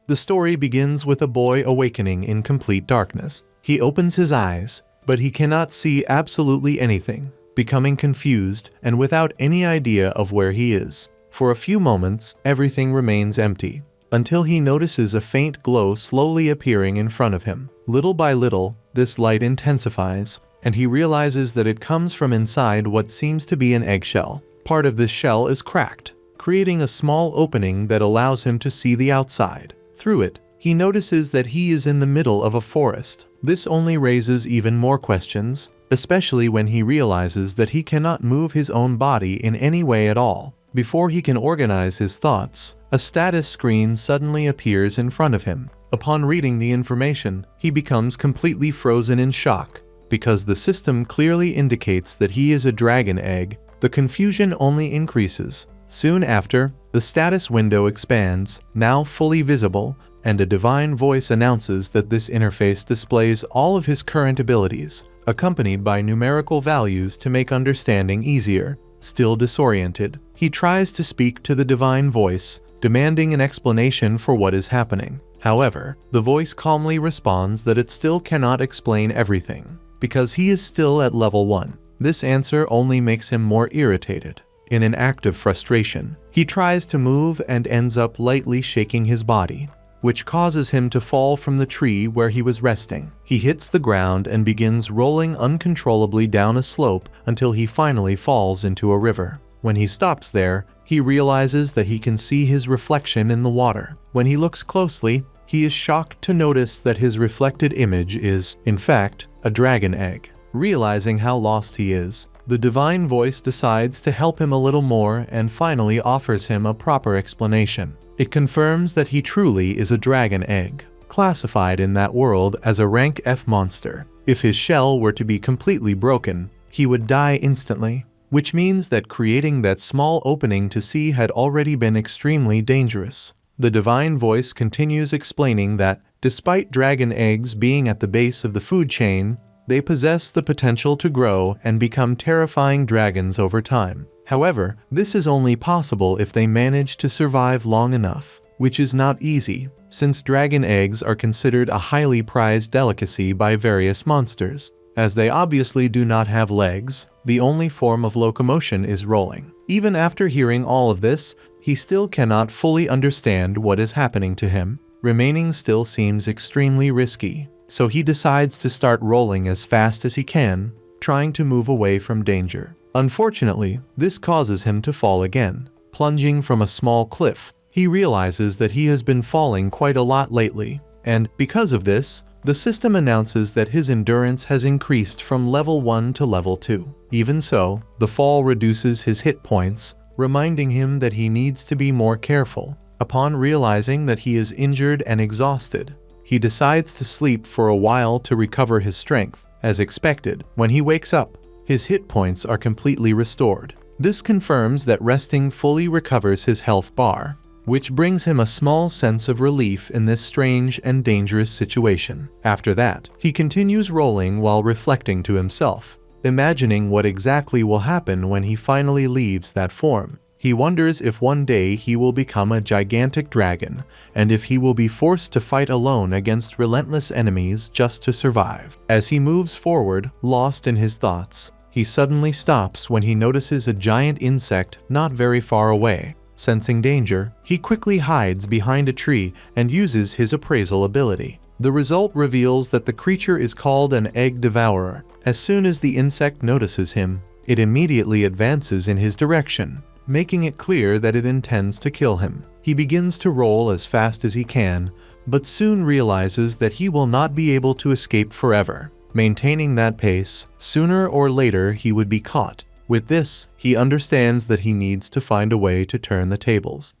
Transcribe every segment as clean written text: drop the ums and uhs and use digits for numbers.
The story begins with a boy awakening in complete darkness. He opens his eyes, but he cannot see absolutely anything, becoming confused and without any idea of where he is. For a few moments, everything remains empty, until he notices a faint glow slowly appearing in front of him. Little by little, this light intensifies, and he realizes that it comes from inside what seems to be an eggshell. Part of this shell is cracked, creating a small opening that allows him to see the outside. Through it, he notices that he is in the middle of a forest. This only raises even more questions, especially when he realizes that he cannot move his own body in any way at all. Before he can organize his thoughts, a status screen suddenly appears in front of him. Upon reading the information, he becomes completely frozen in shock. Because the system clearly indicates that he is a dragon egg, the confusion only increases. Soon after, the status window expands, now fully visible, and a divine voice announces that this interface displays all of his current abilities, accompanied by numerical values to make understanding easier. Still disoriented, he tries to speak to the divine voice, demanding an explanation for what is happening. However, the voice calmly responds that it still cannot explain everything, because he is still at level 1. This answer only makes him more irritated. In an act of frustration, he tries to move and ends up lightly shaking his body, which causes him to fall from the tree where he was resting. He hits the ground and begins rolling uncontrollably down a slope until he finally falls into a river. When he stops there, he realizes that he can see his reflection in the water. When he looks closely, he is shocked to notice that his reflected image is, in fact, a dragon egg. Realizing how lost he is, the divine voice decides to help him a little more and finally offers him a proper explanation. It confirms that he truly is a dragon egg, classified in that world as a rank F monster. If his shell were to be completely broken, he would die instantly, which means that creating that small opening to see had already been extremely dangerous. The divine voice continues explaining that, despite dragon eggs being at the base of the food chain, they possess the potential to grow and become terrifying dragons over time. However, this is only possible if they manage to survive long enough, which is not easy, since dragon eggs are considered a highly prized delicacy by various monsters. As they obviously do not have legs, the only form of locomotion is rolling. Even after hearing all of this, he still cannot fully understand what is happening to him. Remaining still seems extremely risky, so he decides to start rolling as fast as he can, trying to move away from danger. Unfortunately, this causes him to fall again. Plunging from a small cliff, he realizes that he has been falling quite a lot lately, and because of this, the system announces that his endurance has increased from level 1 to level 2. Even so, the fall reduces his hit points, reminding him that he needs to be more careful. Upon realizing that he is injured and exhausted, he decides to sleep for a while to recover his strength. As expected, when he wakes up, his hit points are completely restored. This confirms that resting fully recovers his health bar, which brings him a small sense of relief in this strange and dangerous situation. After that, he continues rolling while reflecting to himself, imagining what exactly will happen when he finally leaves that form. He wonders if one day he will become a gigantic dragon, and if he will be forced to fight alone against relentless enemies just to survive. As he moves forward, lost in his thoughts, he suddenly stops when he notices a giant insect not very far away. Sensing danger, he quickly hides behind a tree and uses his appraisal ability. The result reveals that the creature is called an egg devourer. As soon as the insect notices him, it immediately advances in his direction, making it clear that it intends to kill him. He begins to roll as fast as he can, but soon realizes that he will not be able to escape forever. Maintaining that pace, sooner or later he would be caught. With this, he understands that he needs to find a way to turn the tables.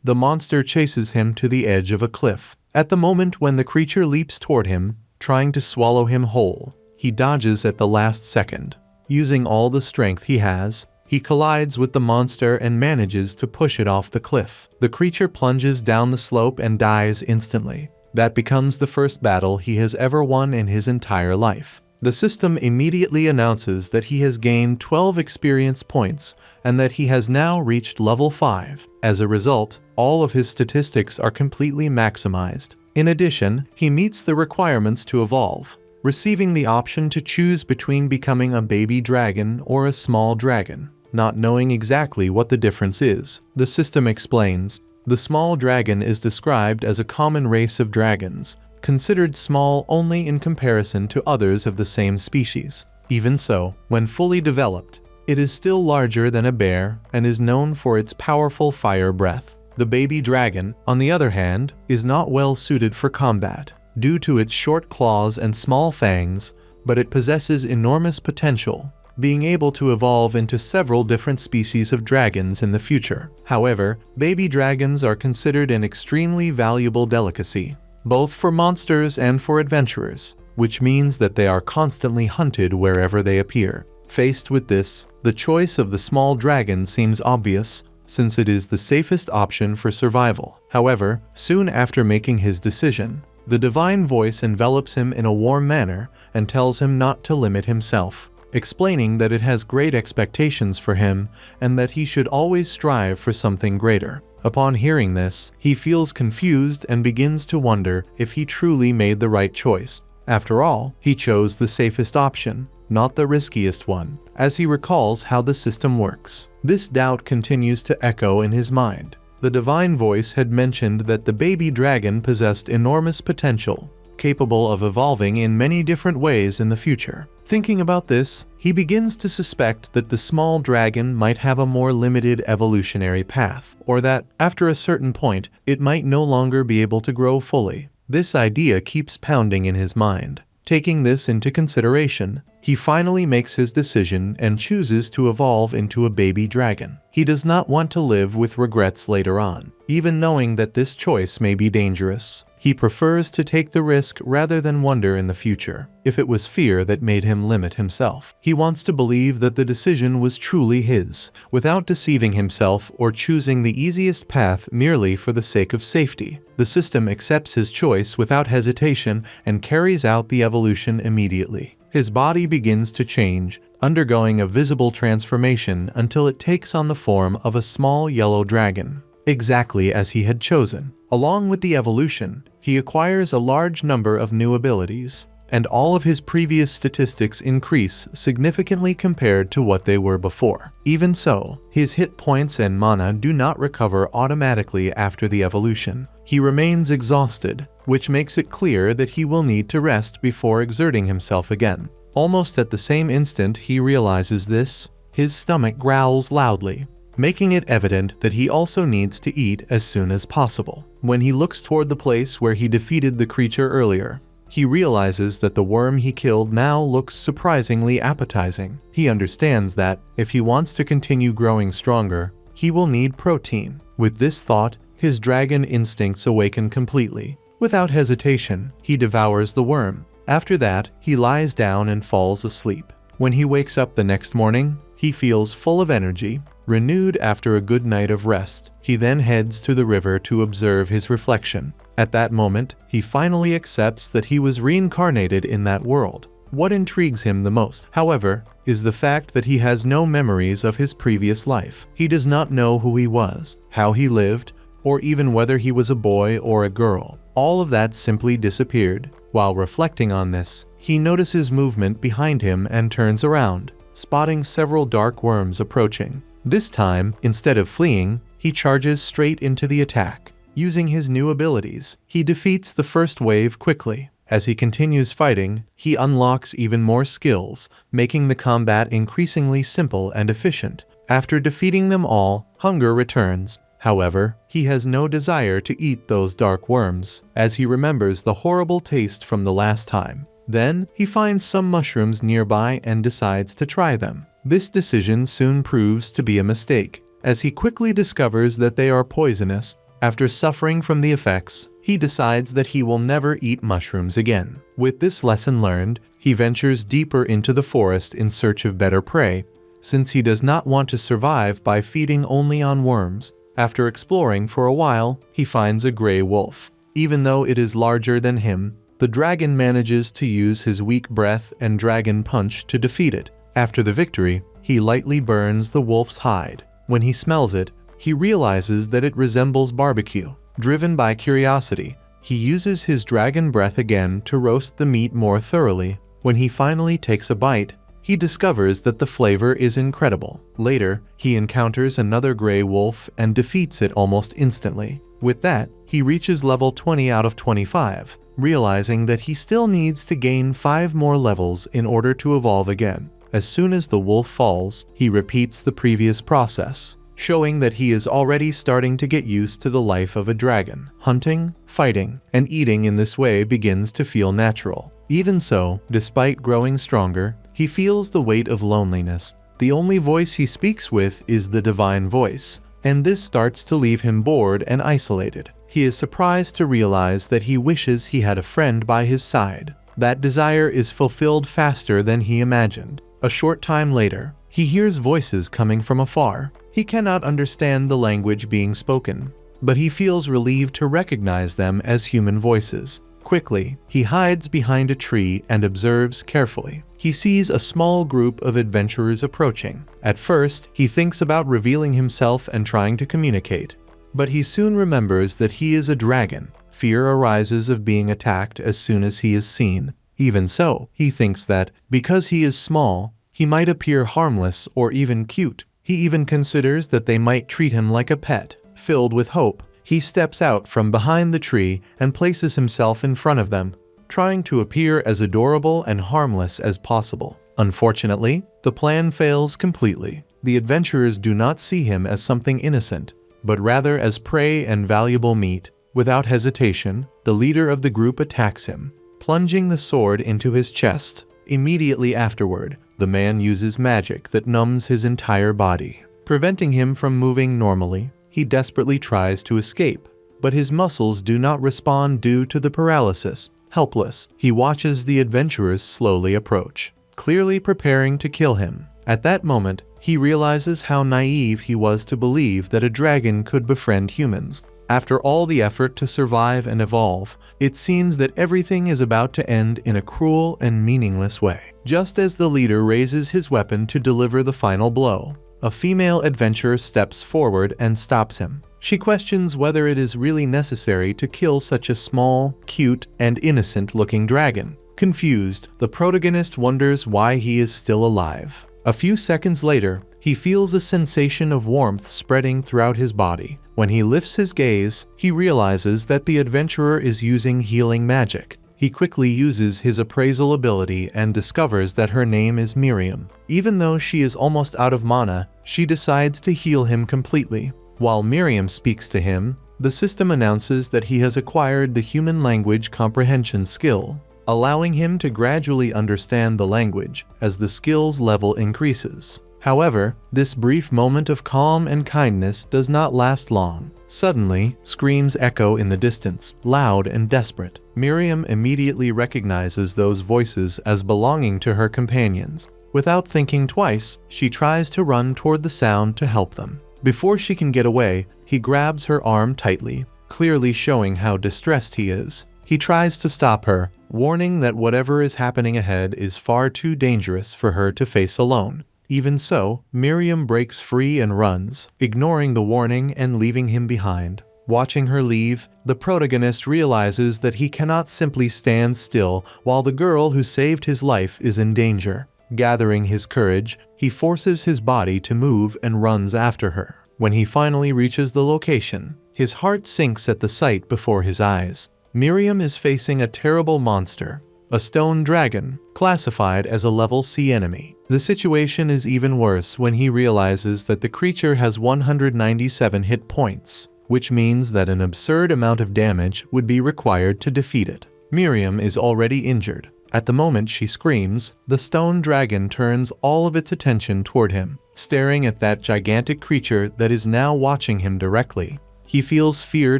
The monster chases him to the edge of a cliff. At the moment when the creature leaps toward him, trying to swallow him whole, he dodges at the last second. Using all the strength he has, he collides with the monster and manages to push it off the cliff. The creature plunges down the slope and dies instantly. That becomes the first battle he has ever won in his entire life. The system immediately announces that he has gained 12 experience points and that he has now reached level 5. As a result, all of his statistics are completely maximized. In addition, he meets the requirements to evolve, receiving the option to choose between becoming a baby dragon or a small dragon. Not knowing exactly what the difference is, the system explains, the small dragon is described as a common race of dragons, considered small only in comparison to others of the same species. Even so, when fully developed, it is still larger than a bear and is known for its powerful fire breath. The baby dragon, on the other hand, is not well suited for combat due to its short claws and small fangs, but it possesses enormous potential, being able to evolve into several different species of dragons in the future. However, baby dragons are considered an extremely valuable delicacy, both for monsters and for adventurers, which means that they are constantly hunted wherever they appear. Faced with this, the choice of the small dragon seems obvious, since it is the safest option for survival. However, soon after making his decision, the divine voice envelops him in a warm manner and tells him not to limit himself, explaining that it has great expectations for him and that he should always strive for something greater. Upon hearing this, he feels confused and begins to wonder if he truly made the right choice. After all, he chose the safest option, not the riskiest one, as he recalls how the system works. This doubt continues to echo in his mind. The divine voice had mentioned that the baby dragon possessed enormous potential, capable of evolving in many different ways in the future. Thinking about this, he begins to suspect that the small dragon might have a more limited evolutionary path, or that, after a certain point, it might no longer be able to grow fully. This idea keeps pounding in his mind. Taking this into consideration, he finally makes his decision and chooses to evolve into a baby dragon. He does not want to live with regrets later on, even knowing that this choice may be dangerous. He prefers to take the risk rather than wonder in the future if it was fear that made him limit himself. He wants to believe that the decision was truly his, without deceiving himself or choosing the easiest path merely for the sake of safety. The system accepts his choice without hesitation and carries out the evolution immediately. His body begins to change, undergoing a visible transformation until it takes on the form of a small yellow dragon, exactly as he had chosen. Along with the evolution, he acquires a large number of new abilities, and all of his previous statistics increase significantly compared to what they were before. Even so, his hit points and mana do not recover automatically after the evolution. He remains exhausted, which makes it clear that he will need to rest before exerting himself again. Almost at the same instant he realizes this, his stomach growls loudly, making it evident that he also needs to eat as soon as possible. When he looks toward the place where he defeated the creature earlier, he realizes that the worm he killed now looks surprisingly appetizing. He understands that, if he wants to continue growing stronger, he will need protein. With this thought, his dragon instincts awaken completely. Without hesitation, he devours the worm. After that, he lies down and falls asleep. When he wakes up the next morning, he feels full of energy, renewed after a good night of rest. He then heads to the river to observe his reflection. At that moment, he finally accepts that he was reincarnated in that world. What intrigues him the most, however, is the fact that he has no memories of his previous life. He does not know who he was, how he lived, or even whether he was a boy or a girl. All of that simply disappeared. While reflecting on this, he notices movement behind him and turns around, spotting several dark worms approaching. This time, instead of fleeing, he charges straight into the attack. Using his new abilities, he defeats the first wave quickly. As he continues fighting, he unlocks even more skills, making the combat increasingly simple and efficient. After defeating them all, hunger returns. However, he has no desire to eat those dark worms, as he remembers the horrible taste from the last time. Then, he finds some mushrooms nearby and decides to try them. This decision soon proves to be a mistake, as he quickly discovers that they are poisonous. After suffering from the effects, he decides that he will never eat mushrooms again. With this lesson learned, he ventures deeper into the forest in search of better prey, since he does not want to survive by feeding only on worms. After exploring for a while, he finds a gray wolf. Even though it is larger than him, the dragon manages to use his weak breath and dragon punch to defeat it. After the victory, he lightly burns the wolf's hide. When he smells it, he realizes that it resembles barbecue. Driven by curiosity, he uses his dragon breath again to roast the meat more thoroughly. When he finally takes a bite, he discovers that the flavor is incredible. Later, he encounters another gray wolf and defeats it almost instantly. With that, he reaches level 20 out of 25, realizing that he still needs to gain 5 more levels in order to evolve again. As soon as the wolf falls, he repeats the previous process, showing that he is already starting to get used to the life of a dragon. Hunting, fighting, and eating in this way begins to feel natural. Even so, despite growing stronger, he feels the weight of loneliness. The only voice he speaks with is the divine voice, and this starts to leave him bored and isolated. He is surprised to realize that he wishes he had a friend by his side. That desire is fulfilled faster than he imagined. A short time later, he hears voices coming from afar. He cannot understand the language being spoken, but he feels relieved to recognize them as human voices. Quickly, he hides behind a tree and observes carefully. He sees a small group of adventurers approaching. At first, he thinks about revealing himself and trying to communicate, but he soon remembers that he is a dragon. Fear arises of being attacked as soon as he is seen. Even so, he thinks that, because he is small, he might appear harmless or even cute. He even considers that they might treat him like a pet. Filled with hope, he steps out from behind the tree and places himself in front of them, trying to appear as adorable and harmless as possible. Unfortunately, the plan fails completely. The adventurers do not see him as something innocent, but rather as prey and valuable meat. Without hesitation, the leader of the group attacks him, plunging the sword into his chest. Immediately afterward, the man uses magic that numbs his entire body, preventing him from moving normally. He desperately tries to escape, but his muscles do not respond due to the paralysis. Helpless, he watches the adventurers slowly approach, clearly preparing to kill him. At that moment, he realizes how naive he was to believe that a dragon could befriend humans. After all the effort to survive and evolve, it seems that everything is about to end in a cruel and meaningless way. Just as the leader raises his weapon to deliver the final blow, a female adventurer steps forward and stops him. She questions whether it is really necessary to kill such a small, cute, and innocent-looking dragon. Confused, the protagonist wonders why he is still alive. A few seconds later, he feels a sensation of warmth spreading throughout his body. When he lifts his gaze, he realizes that the adventurer is using healing magic. He quickly uses his appraisal ability and discovers that her name is Miriam. Even though she is almost out of mana, she decides to heal him completely. While Miriam speaks to him, the system announces that he has acquired the human language comprehension skill, allowing him to gradually understand the language as the skill's level increases. However, this brief moment of calm and kindness does not last long. Suddenly, screams echo in the distance, loud and desperate. Miriam immediately recognizes those voices as belonging to her companions. Without thinking twice, she tries to run toward the sound to help them. Before she can get away, he grabs her arm tightly, clearly showing how distressed he is. He tries to stop her, warning that whatever is happening ahead is far too dangerous for her to face alone. Even so, Miriam breaks free and runs, ignoring the warning and leaving him behind. Watching her leave, the protagonist realizes that he cannot simply stand still while the girl who saved his life is in danger. Gathering his courage, he forces his body to move and runs after her. When he finally reaches the location, his heart sinks at the sight before his eyes. Miriam is facing a terrible monster, a stone dragon, classified as a level C enemy. The situation is even worse when he realizes that the creature has 197 hit points, which means that an absurd amount of damage would be required to defeat it. Miriam is already injured. At the moment she screams, the stone dragon turns all of its attention toward him, staring at that gigantic creature that is now watching him directly. He feels fear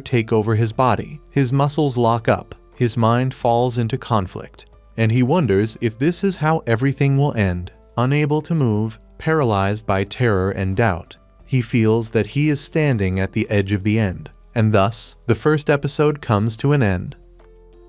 take over his body. His muscles lock up. His mind falls into conflict, and he wonders if this is how everything will end. Unable to move, paralyzed by terror and doubt, he feels that he is standing at the edge of the end, and thus, the first episode comes to an end.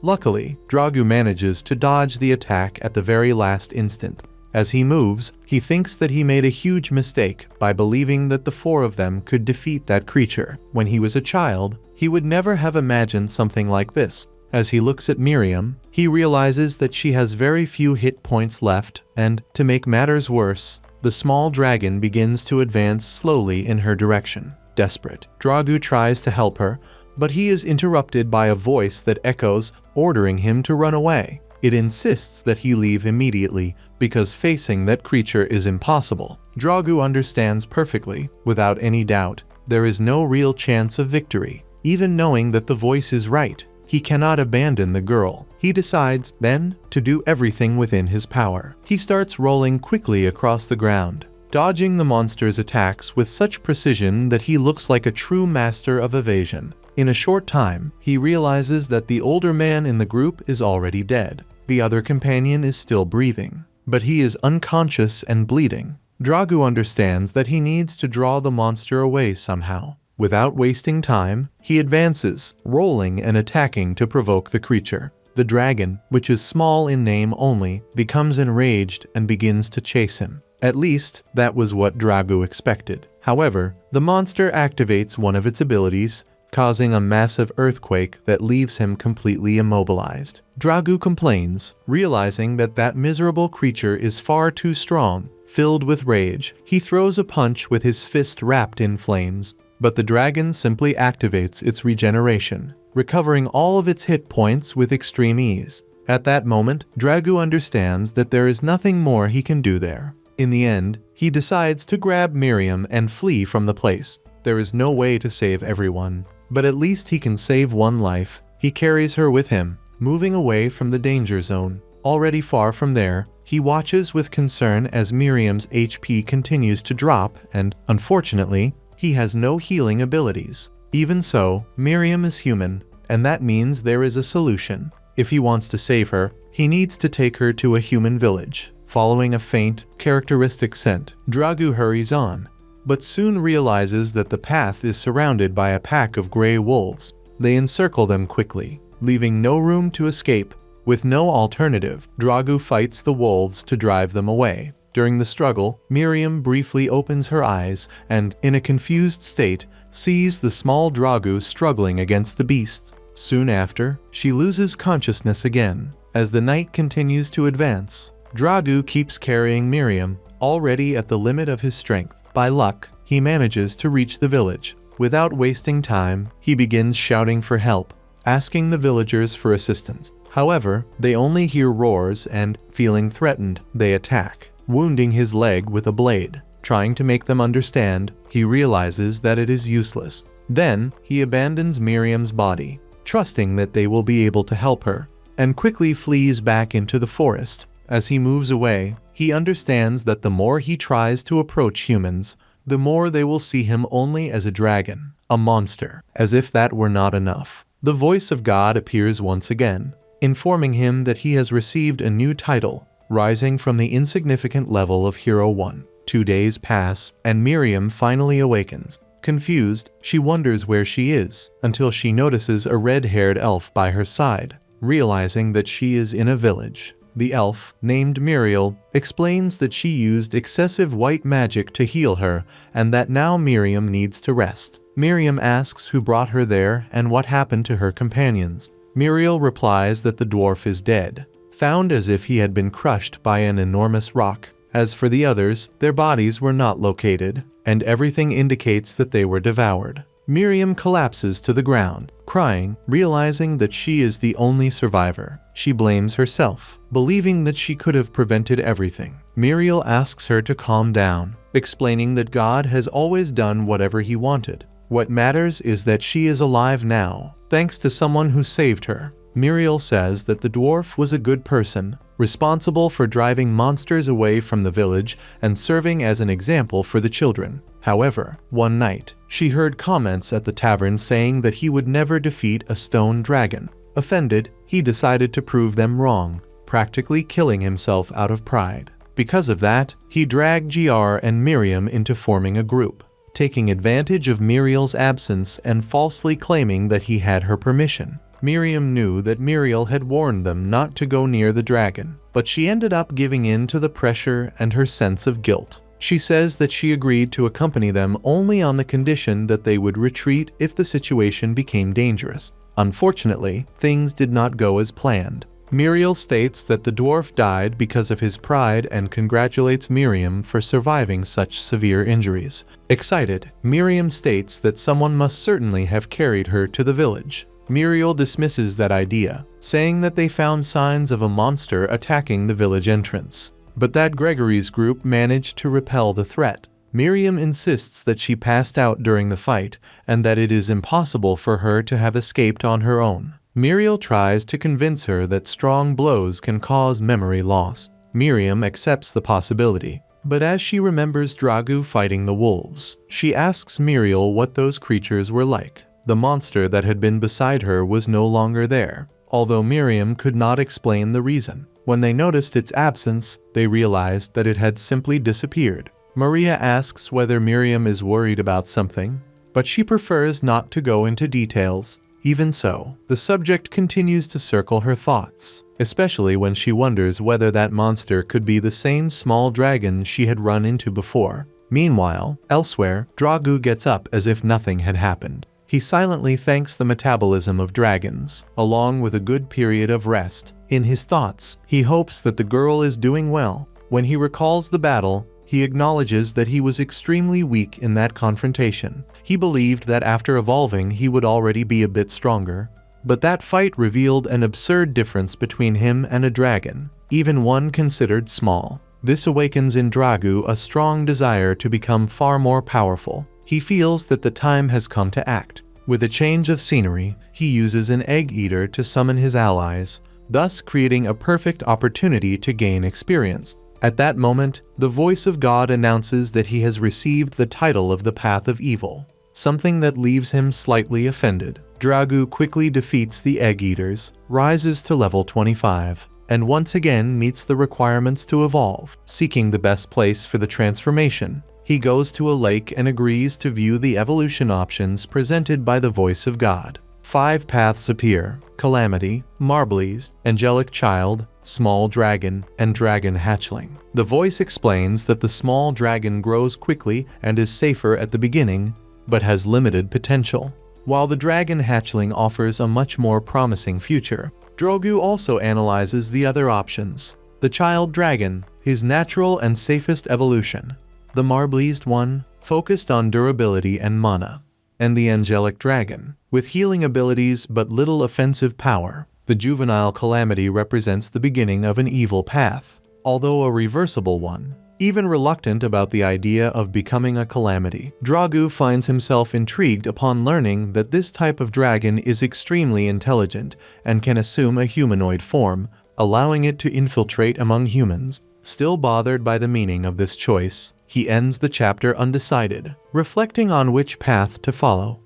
Luckily, Dragu manages to dodge the attack at the very last instant. As he moves, he thinks that he made a huge mistake by believing that the four of them could defeat that creature. When he was a child, he would never have imagined something like this. As he looks at Miriam, he realizes that she has very few hit points left, and, to make matters worse, the small dragon begins to advance slowly in her direction. Desperate, Dragu tries to help her, but he is interrupted by a voice that echoes, ordering him to run away. It insists that he leave immediately, because facing that creature is impossible. Dragu understands perfectly, without any doubt, there is no real chance of victory. Even knowing that the voice is right, he cannot abandon the girl. He decides, then, to do everything within his power. He starts rolling quickly across the ground, dodging the monster's attacks with such precision that he looks like a true master of evasion. In a short time, he realizes that the older man in the group is already dead. The other companion is still breathing, but he is unconscious and bleeding. Dragu understands that he needs to draw the monster away somehow. Without wasting time, he advances, rolling and attacking to provoke the creature. The dragon, which is small in name only, becomes enraged and begins to chase him. At least, that was what Dragu expected. However, the monster activates one of its abilities, causing a massive earthquake that leaves him completely immobilized. Dragu complains, realizing that that miserable creature is far too strong. Filled with rage, he throws a punch with his fist wrapped in flames, but the dragon simply activates its regeneration, recovering all of its hit points with extreme ease. At that moment, Dragu understands that there is nothing more he can do there. In the end, he decides to grab Miriam and flee from the place. There is no way to save everyone, but at least he can save one life. He carries her with him, moving away from the danger zone. Already far from there, he watches with concern as Miriam's HP continues to drop and, unfortunately, he has no healing abilities. Even so, Miriam is human, and that means there is a solution. If he wants to save her, he needs to take her to a human village. Following a faint, characteristic scent, Dragu hurries on, but soon realizes that the path is surrounded by a pack of gray wolves. They encircle them quickly, leaving no room to escape. With no alternative, Dragu fights the wolves to drive them away. During the struggle, Miriam briefly opens her eyes and, in a confused state, sees the small Dragu struggling against the beasts. Soon after, she loses consciousness again. As the night continues to advance, Dragu keeps carrying Miriam, already at the limit of his strength. By luck, he manages to reach the village. Without wasting time, he begins shouting for help, asking the villagers for assistance. However, they only hear roars and, feeling threatened, they attack, wounding his leg with a blade. Trying to make them understand, he realizes that it is useless. Then, he abandons Miriam's body, trusting that they will be able to help her, and quickly flees back into the forest. As he moves away, he understands that the more he tries to approach humans, the more they will see him only as a dragon, a monster. As if that were not enough, the voice of God appears once again, informing him that he has received a new title, rising from the insignificant level of Hero 1. 2 days pass, and Miriam finally awakens. Confused, she wonders where she is, until she notices a red-haired elf by her side. Realizing that she is in a village, the elf, named Muriel, explains that she used excessive white magic to heal her, and that now Miriam needs to rest. Miriam asks who brought her there and what happened to her companions. Muriel replies that the dwarf is dead, found as if he had been crushed by an enormous rock. As for the others, their bodies were not located, and everything indicates that they were devoured. Miriam collapses to the ground, crying, realizing that she is the only survivor. She blames herself, believing that she could have prevented everything. Muriel asks her to calm down, explaining that God has always done whatever he wanted. What matters is that she is alive now, thanks to someone who saved her. Muriel says that the dwarf was a good person, responsible for driving monsters away from the village and serving as an example for the children. However, one night, she heard comments at the tavern saying that he would never defeat a stone dragon. Offended, he decided to prove them wrong, practically killing himself out of pride. Because of that, he dragged GR and Miriam into forming a group, taking advantage of Muriel's absence and falsely claiming that he had her permission. Miriam knew that Muriel had warned them not to go near the dragon, but she ended up giving in to the pressure and her sense of guilt. She says that she agreed to accompany them only on the condition that they would retreat if the situation became dangerous. Unfortunately, things did not go as planned. Muriel states that the dwarf died because of his pride and congratulates Miriam for surviving such severe injuries. Excited, Miriam states that someone must certainly have carried her to the village. Muriel dismisses that idea, saying that they found signs of a monster attacking the village entrance, but that Gregory's group managed to repel the threat. Miriam insists that she passed out during the fight and that it is impossible for her to have escaped on her own. Muriel tries to convince her that strong blows can cause memory loss. Miriam accepts the possibility, but as she remembers Dragu fighting the wolves, she asks Muriel what those creatures were like. The monster that had been beside her was no longer there, although Miriam could not explain the reason. When they noticed its absence, they realized that it had simply disappeared. Maria asks whether Miriam is worried about something, but she prefers not to go into details. Even so, the subject continues to circle her thoughts, especially when she wonders whether that monster could be the same small dragon she had run into before. Meanwhile, elsewhere, Dragu gets up as if nothing had happened. He silently thanks the metabolism of dragons, along with a good period of rest. In his thoughts, he hopes that the girl is doing well. When he recalls the battle, he acknowledges that he was extremely weak in that confrontation. He believed that after evolving he would already be a bit stronger, but that fight revealed an absurd difference between him and a dragon, even one considered small. This awakens in Dragu a strong desire to become far more powerful. He feels that the time has come to act. With a change of scenery, he uses an egg eater to summon his allies, thus creating a perfect opportunity to gain experience. At that moment, the voice of God announces that he has received the title of the Path of Evil, something that leaves him slightly offended. Dragu quickly defeats the egg eaters, rises to level 25, and once again meets the requirements to evolve. Seeking the best place for the transformation, he goes to a lake and agrees to view the evolution options presented by the voice of God. 5 paths appear: Calamity, Marbleized, Angelic Child, Small Dragon, and Dragon Hatchling. The voice explains that the small dragon grows quickly and is safer at the beginning, but has limited potential, while the Dragon Hatchling offers a much more promising future. Dragu also analyzes the other options: the Child Dragon, his natural and safest evolution; the Marbleized one, focused on durability and mana; and the Angelic Dragon, with healing abilities but little offensive power. The juvenile Calamity represents the beginning of an evil path, although a reversible one. Even reluctant about the idea of becoming a Calamity, Dragu finds himself intrigued upon learning that this type of dragon is extremely intelligent and can assume a humanoid form, allowing it to infiltrate among humans. Still bothered by the meaning of this choice, he ends the chapter undecided, reflecting on which path to follow.